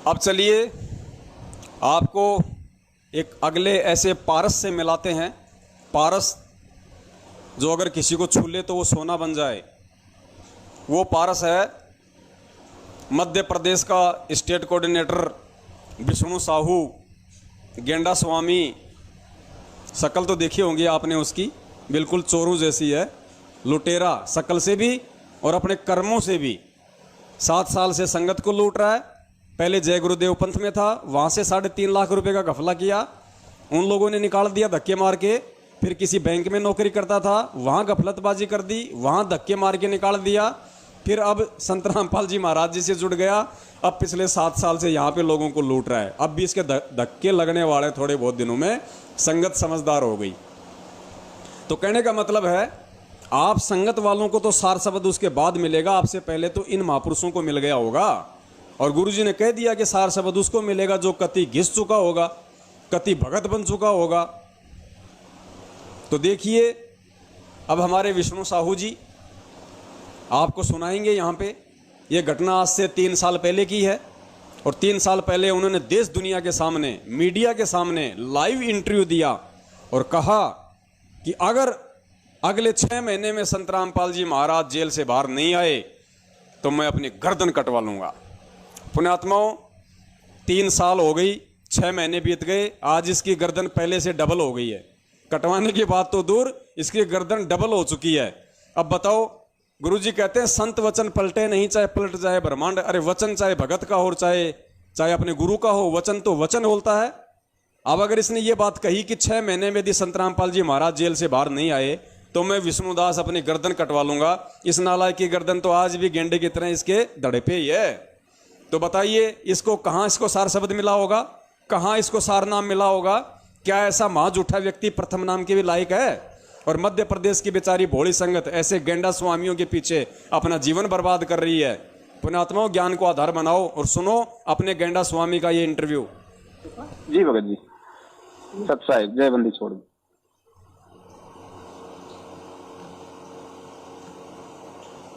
अब चलिए आपको एक अगले ऐसे पारस से मिलाते हैं। पारस जो अगर किसी को छू ले तो वो सोना बन जाए, वो पारस है मध्य प्रदेश का स्टेट कोऑर्डिनेटर विष्णु साहू। गेंडा स्वामी, शक्ल तो देखी होंगी आपने उसकी, बिल्कुल चोरू जैसी है, लुटेरा शक्ल से भी और अपने कर्मों से भी। 7 साल से संगत को लूट रहा है। पहले जय गुरुदेव पंथ में था, वहाँ से 3.5 लाख रुपए का घपला किया, उन लोगों ने निकाल दिया धक्के मार के। फिर किसी बैंक में नौकरी करता था, वहाँ गफलतबाजी कर दी, वहाँ धक्के मार के निकाल दिया। फिर अब संत रामपाल जी महाराज जी से जुड़ गया। अब पिछले 7 साल से यहाँ पे लोगों को लूट रहा है। अब भी इसके धक्के लगने वाले थोड़े बहुत दिनों में। संगत समझदार हो गई। तो कहने का मतलब है, आप संगत वालों को तो सार शब्द उसके बाद मिलेगा, आपसे पहले तो इन महापुरुषों को मिल गया होगा। और गुरुजी ने कह दिया कि सार शब्द उसको मिलेगा जो कति घिस चुका होगा, कति भगत बन चुका होगा। तो देखिए, अब हमारे विष्णु साहू जी आपको सुनाएंगे यहाँ पे। ये घटना आज से 3 साल पहले की है। और 3 साल पहले उन्होंने देश दुनिया के सामने, मीडिया के सामने लाइव इंटरव्यू दिया और कहा कि अगर अगले 6 महीने में संत रामपाल जी महाराज जेल से बाहर नहीं आए तो मैं अपनी गर्दन कटवा लूंगा। पुण्यात्माओं, 3 साल हो गई, 6 महीने बीत गए, आज इसकी गर्दन पहले से डबल हो गई है। कटवाने की बात तो दूर, इसकी गर्दन डबल हो चुकी है। अब बताओ, गुरुजी कहते हैं संत वचन पलटे नहीं, चाहे पलट जाए ब्रह्मांड। अरे वचन चाहे भगत का हो, चाहे अपने गुरु का हो, वचन तो वचन बोलता है। अब अगर इसने ये बात कही कि 6 महीने में यदि संत रामपाल जी महाराज जेल से बाहर नहीं आए तो मैं विष्णुदास अपनी गर्दन कटवा लूंगा, इस नालायक की गर्दन तो आज भी गेंडे की तरह इसके धड़े पे ही है। तो बताइए, इसको कहाँ इसको सार शब्द मिला होगा, कहाँ इसको सार नाम मिला होगा? क्या ऐसा महाजूठा व्यक्ति प्रथम नाम के भी लायक है? और मध्य प्रदेश की बेचारी भोली संगत ऐसे गेंडा स्वामियों के पीछे अपना जीवन बर्बाद कर रही है। पुण्यात्माओं, ज्ञान को आधार बनाओ और सुनो अपने गेंडा स्वामी का ये इंटरव्यू। जी भगत जी, सत्साई जय बंदी छोड़।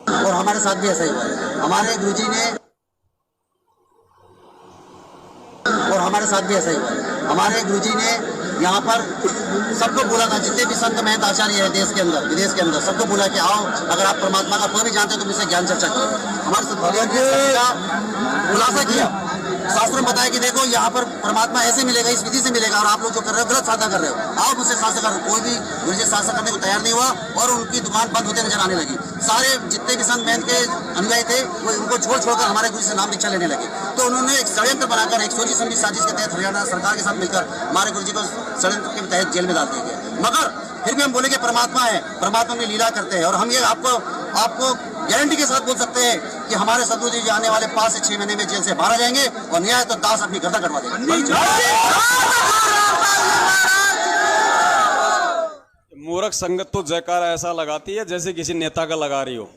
और हमारे साथ भी ऐसा ही हुआ है। हमारे गुरुजी ने, और हमारे साथ भी ऐसा ही हुआ है। हमारे गुरुजी ने यहाँ पर सबको बोला था, जितने भी संत महंत आचार्य है देश के अंदर विदेश के अंदर, सबको बोला कि आओ, अगर आप परमात्मा का पद नहीं जानते तो मुझसे ज्ञान चर्चा करो। हमारे साथ खुलासा किया, शास्त्र में बताया कि देखो यहाँ पर परमात्मा ऐसे मिलेगा, इस विधि से मिलेगा, और आप लोग जो कर रहे हो गलत साधना कर रहे हो, आओ मुझसे शास्त्र करो। कोई भी गुरुजी शास्त्र करने को तैयार नहीं हुआ और उनकी दुकान बंद होते नजर आने लगी। सारे जितने भी संत महंत के अनुयायी थे वो उनको छोड़कर हमारे गुरु से नाम दीक्षा लेने लगे। तो उन्होंने एक षड्यंत्र बनाकर, एक सोची समझी साजिश के तहत हरियाणा सरकार के साथ मिलकर हमारे गुरुजी को षड्यंत्र के तहत जेल में डाल दिया गया। मगर फिर भी हम बोले कि परमात्मा है, परमात्मा में लीला करते हैं। और हम ये आपको गारंटी के साथ बोल सकते हैं कि हमारे सदगुरु जी आने वाले 5 से 6 महीने में जेल से बाहर आ जाएंगे और न्याय तो दास अपनी गर्दन कटवा देंगे। मूर्ख संगत तो जयकारा ऐसा लगाती है जैसे किसी नेता का लगा रही हो।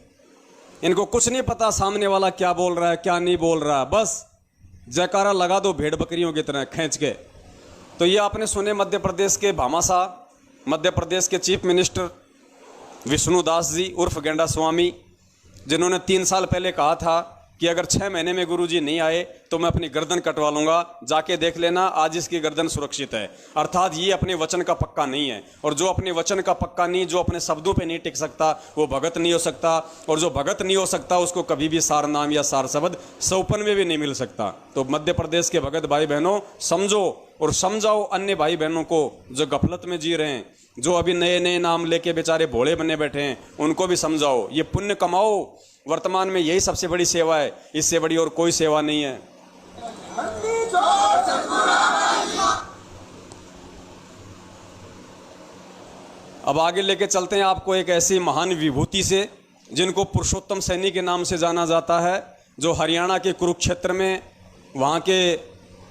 इनको कुछ नहीं पता सामने वाला क्या बोल रहा है, क्या नहीं बोल रहा है, बस जयकारा लगा दो भेड़ बकरियों की तरह खींच के। तो ये आपने सुने मध्य प्रदेश के भामाशाह, मध्य प्रदेश के चीफ मिनिस्टर विष्णुदास जी उर्फ गेंडा स्वामी, जिन्होंने 3 साल पहले कहा था कि अगर 6 महीने में गुरुजी नहीं आए तो मैं अपनी गर्दन कटवा लूंगा। जाके देख लेना, आज इसकी गर्दन सुरक्षित है। अर्थात ये अपने वचन का पक्का नहीं है, और जो अपने वचन का पक्का नहीं, जो अपने शब्दों पे नहीं टिक सकता, वो भगत नहीं हो सकता। और जो भगत नहीं हो सकता उसको कभी भी सार नाम या सार शब्द सौपन में भी नहीं मिल सकता। तो मध्य प्रदेश के भगत भाई बहनों, समझो और समझाओ अन्य भाई बहनों को जो गफलत में जी रहे हैं, जो अभी नए नए नाम लेके बेचारे भोले बने बैठे हैं, उनको भी समझाओ, ये पुण्य कमाओ। वर्तमान में यही सबसे बड़ी सेवा है, इससे बड़ी और कोई सेवा नहीं है। अब आगे लेके चलते हैं आपको एक ऐसी महान विभूति से जिनको पुरुषोत्तम सैनी के नाम से जाना जाता है, जो हरियाणा के कुरुक्षेत्र में वहाँ के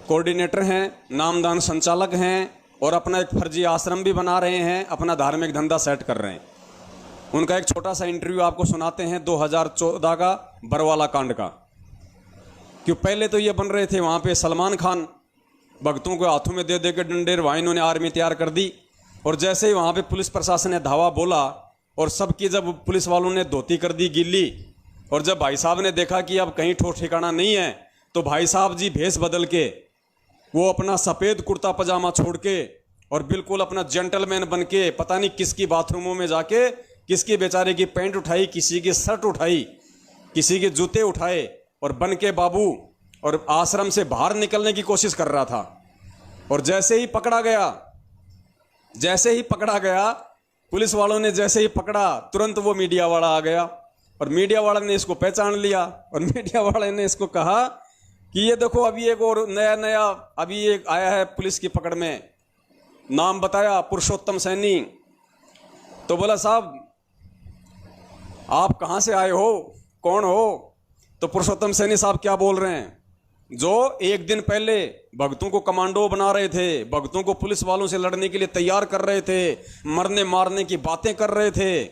कोऑर्डिनेटर हैं, नामदान संचालक हैं, और अपना एक फर्जी आश्रम भी बना रहे हैं, अपना धार्मिक धंधा सेट कर रहे हैं। उनका एक छोटा सा इंटरव्यू आपको सुनाते हैं 2014 का बरवाला कांड का। क्यों पहले तो ये बन रहे थे वहाँ पे सलमान खान, भक्तों को हाथों में दे दे के डंडे, वहाँ इन्होंने आर्मी तैयार कर दी। और जैसे ही वहाँ पे पुलिस प्रशासन ने धावा बोला और सबकी जब पुलिस वालों ने धोती कर दी गीली, और जब भाई साहब ने देखा कि अब कहीं ठोस ठिकाना नहीं है, तो भाई साहब जी भेष बदल के वो अपना सफ़ेद कुर्ता पजामा छोड़ के और बिल्कुल अपना जेंटलमैन बन के पता नहीं किसकी बाथरूमों में जाके किसकी बेचारे की पैंट उठाई, किसी की शर्ट उठाई, किसी के जूते उठाए और बन के बाबू और आश्रम से बाहर निकलने की कोशिश कर रहा था। और जैसे ही पकड़ा गया पुलिस वालों ने जैसे ही पकड़ा, तुरंत वो मीडिया वाला आ गया और मीडिया वाले ने इसको पहचान लिया और मीडिया वाले ने इसको कहा कि ये देखो अभी एक और नया अभी एक आया है पुलिस की पकड़ में, नाम बताया पुरुषोत्तम सैनी। तो बोला साहब आप कहाँ से आए हो, कौन हो? तो पुरुषोत्तम सैनी साहब क्या बोल रहे हैं, जो एक दिन पहले भक्तों को कमांडो बना रहे थे, भक्तों को पुलिस वालों से लड़ने के लिए तैयार कर रहे थे, मरने मारने की बातें कर रहे थे,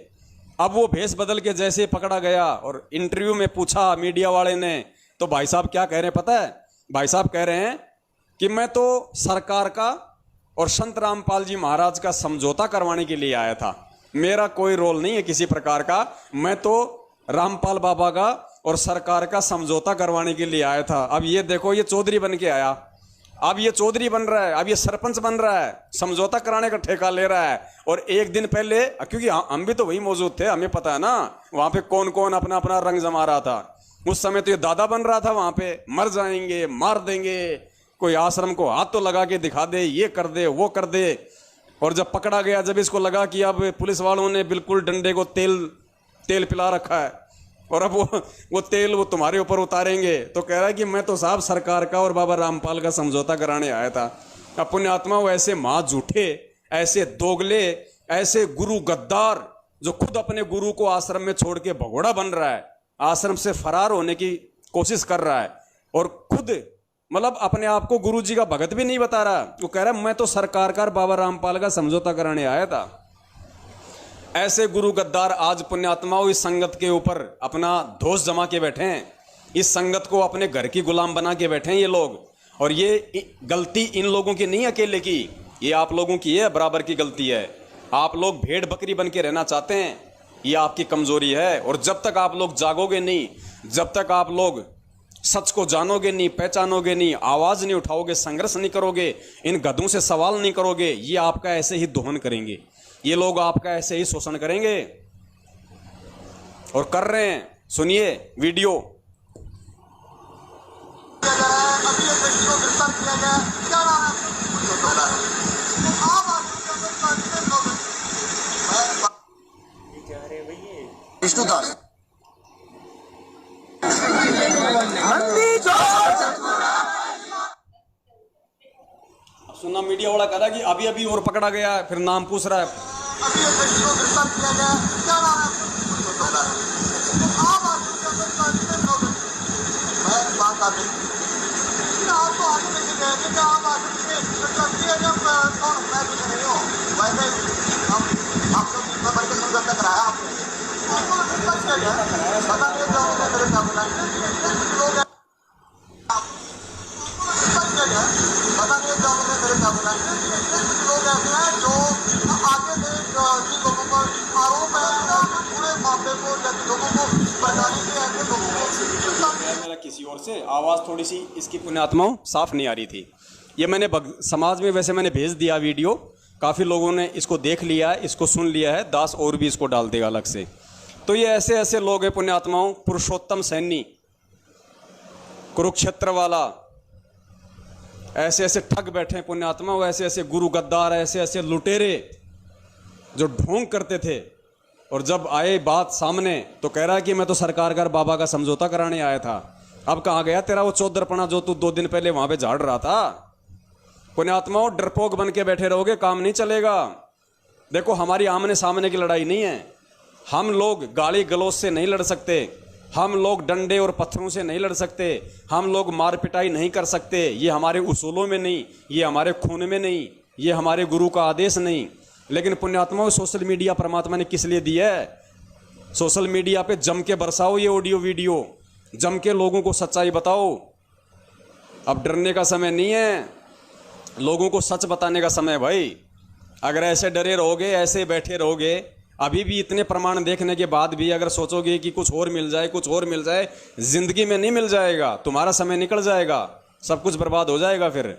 अब वो भेष बदल के जैसे पकड़ा गया और इंटरव्यू में पूछा मीडिया वाले ने, तो भाई साहब क्या कह रहे हैं पता है? भाई साहब कह रहे हैं कि मैं तो सरकार का और संत रामपाल जी महाराज का समझौता करवाने के लिए आया था, मेरा कोई रोल नहीं है किसी प्रकार का, मैं तो रामपाल बाबा का और सरकार का समझौता करवाने के लिए आया था। अब ये देखो ये चौधरी बन के आया, अब ये चौधरी बन रहा है, अब ये सरपंच बन रहा है, समझौता कराने का ठेका ले रहा है। और एक दिन पहले, क्योंकि हम भी तो वही मौजूद थे, हमें पता है ना वहां पे कौन कौन अपना अपना रंग जमा रहा था। उस समय तो ये दादा बन रहा था वहां पे, मर जाएंगे, मार देंगे, कोई आश्रम को हाथ तो लगा के दिखा दे, ये कर दे, वो कर दे। और जब पकड़ा गया, जब इसको लगा कि अब पुलिस वालों ने बिल्कुल डंडे को तेल पिला रखा है और अब वो तेल वो तुम्हारे ऊपर उतारेंगे, तो कह रहा है कि मैं तो साहब सरकार का और बाबा रामपाल का समझौता कराने आया था। अब पुण्यात्मा वो ऐसे माँ झूठे, ऐसे दोगले, ऐसे गुरु गद्दार जो खुद अपने गुरु को आश्रम में छोड़ के भगोड़ा बन रहा है, आश्रम से फरार होने की कोशिश कर रहा है और खुद मतलब अपने आप को गुरु जी का भगत भी नहीं बता रहा। वो कह रहा है मैं तो सरकार का बाबा रामपाल का समझौता कराने आया था। ऐसे गुरु गद्दार आज पुण्यात्माओं इस संगत के ऊपर अपना दोष जमा के बैठे हैं, इस संगत को अपने घर की गुलाम बना के बैठे हैं ये लोग। और ये गलती इन लोगों की नहीं अकेले की, ये आप लोगों की है, बराबर की गलती है। आप लोग भेड़ बकरी बन के रहना चाहते हैं, ये आपकी कमजोरी है। और जब तक आप लोग जागोगे नहीं, जब तक आप लोग सच को जानोगे नहीं, पहचानोगे नहीं, आवाज नहीं उठाओगे, संघर्ष नहीं करोगे, इन गधों से सवाल नहीं करोगे, ये आपका ऐसे ही दोहन करेंगे, ये लोग आपका ऐसे ही शोषण करेंगे और कर रहे हैं। सुनिए वीडियो। विष्णुदास सुनना मीडिया वाला कह रहा है कि अभी अभी और पकड़ा गया है, फिर नाम पूछ रहा है। मेरा किसी और से आवाज़ थोड़ी सी इसकी पुण्यात्माओं साफ नहीं आ रही थी। ये मैंने समाज में वैसे मैंने भेज दिया वीडियो, काफ़ी लोगों ने इसको देख लिया है, इसको सुन लिया है, दास और भी इसको डाल देगा अलग से। तो ये ऐसे ऐसे लोग हैं पुण्यात्माओं, पुरुषोत्तम सैनी, कुरुक्षेत्र वाला, ऐसे ऐसे ठग बैठे हैं पुण्यात्माओं, ऐसे ऐसे गुरु गद्दार, ऐसे ऐसे लुटेरे जो ढोंग करते थे। और जब आए बात सामने तो कह रहा है कि मैं तो सरकार का बाबा का समझौता कराने आया था। अब कहाँ गया तेरा वो चौधरपना जो तू 2 दिन पहले वहां पे झाड़ रहा था? पुण्यात्माओं डरपोक बन के बैठे रहोगे, काम नहीं चलेगा। देखो हमारी आमने सामने की लड़ाई नहीं है, हम लोग गाली गलौज से नहीं लड़ सकते, हम लोग डंडे और पत्थरों से नहीं लड़ सकते, हम लोग मार पिटाई नहीं कर सकते। ये हमारे उसूलों में नहीं, ये हमारे खून में नहीं, ये हमारे गुरु का आदेश नहीं। लेकिन पुण्यात्माओं सोशल मीडिया परमात्मा ने किस लिए दी है? सोशल मीडिया पे जम के बरसाओ ये ऑडियो वीडियो, जम के लोगों को सच्चाई बताओ। अब डरने का समय नहीं है, लोगों को सच बताने का समय है भाई। अगर ऐसे डरे रहोगे, ऐसे बैठे रहोगे, अभी भी इतने प्रमाण देखने के बाद भी अगर सोचोगे कि कुछ और मिल जाए, कुछ और मिल जाए, जिंदगी में नहीं मिल जाएगा, तुम्हारा समय निकल जाएगा, सब कुछ बर्बाद हो जाएगा फिर।